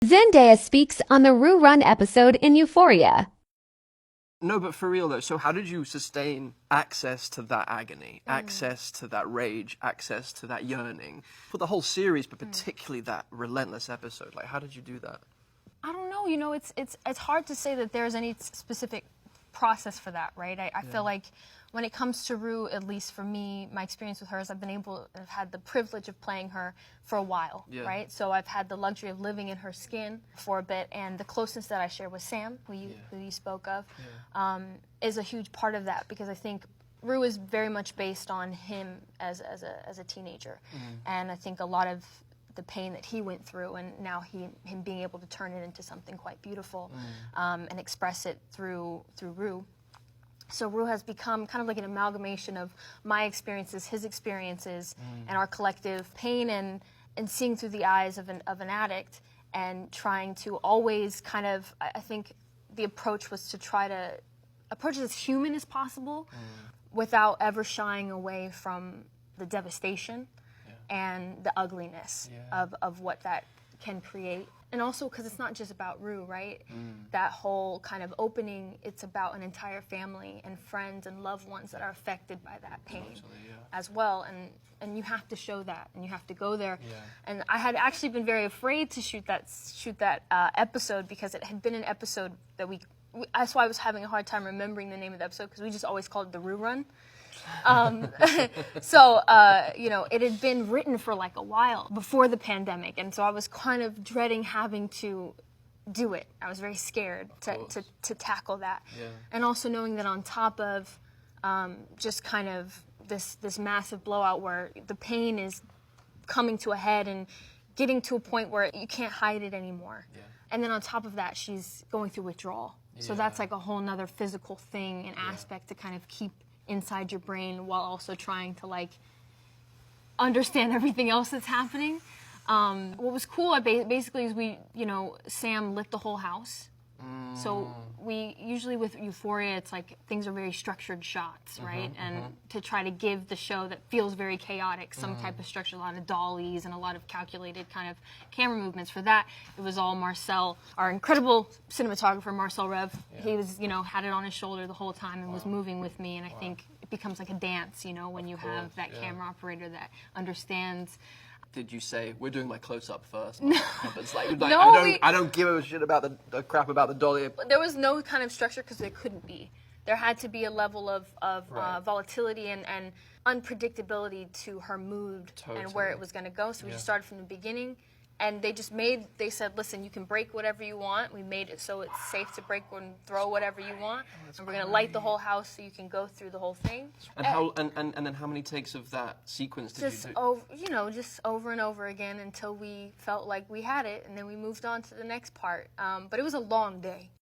Zendaya speaks on the Rue Run episode in Euphoria. No, but for real though, so how did you sustain access to that agony, access to that rage, access to that yearning for the whole series, but particularly that relentless episode? Like, how did you do that? I don't know. You know, it's hard to say that there's any specific process for that, right? I feel like when it comes to Rue, at least for me, my experience with her is I've had the privilege of playing her for a while, right? So I've had the luxury of living in her skin for a bit, and the closeness that I share with Sam, who you spoke of, is a huge part of that, because I think Rue is very much based on him as a teenager, and I think a lot of the pain that he went through, and now him being able to turn it into something quite beautiful and express it through Rue. So Rue has become kind of like an amalgamation of my experiences, his experiences, and our collective pain, and seeing through the eyes of an addict, and trying to always kind of, I think the approach was to try to approach it as human as possible without ever shying away from the devastation and the ugliness of what that can create. And also because it's not just about Rue, right? That whole kind of opening, it's about an entire family and friends and loved ones that are affected by that pain as well. And you have to show that, and you have to go there. And I had actually been very afraid to shoot that episode, because it had been an episode that that's why I was having a hard time remembering the name of the episode, because we just always called it the Rue Run. So, you know, it had been written for like a while before the pandemic, and so I was kind of dreading having to do it. I was very scared to tackle that. And also knowing that on top of just kind of this massive blowout where the pain is coming to a head and getting to a point where you can't hide it anymore. And then on top of that, she's going through withdrawal. So that's like a whole nother physical thing and aspect to kind of keep inside your brain, while also trying to like understand everything else that's happening. What was cool basically is Sam lit the whole house. So we usually with Euphoria, it's like things are very structured shots, right? And to try to give the show that feels very chaotic some type of structure, a lot of dollies and a lot of calculated kind of camera movements. For that, it was all Marcel, our incredible cinematographer, Marcel Rev. He was, had it on his shoulder the whole time and was moving with me. And I think it becomes like a dance, when you have that camera operator that understands. Did you say, we're doing my close-up first? No. It's like, No, I don't give a shit about the crap about the dolly. There was no kind of structure, because there couldn't be. There had to be a level of volatility and unpredictability to her mood and where it was going to go. So we just started from the beginning. And they said, listen, you can break whatever you want. We made it so it's safe to break and throw whatever you want. And we're going to light the whole house so you can go through the whole thing. And then how many takes of that sequence did you do? Just over and over again until we felt like we had it. And then we moved on to the next part. But it was a long day.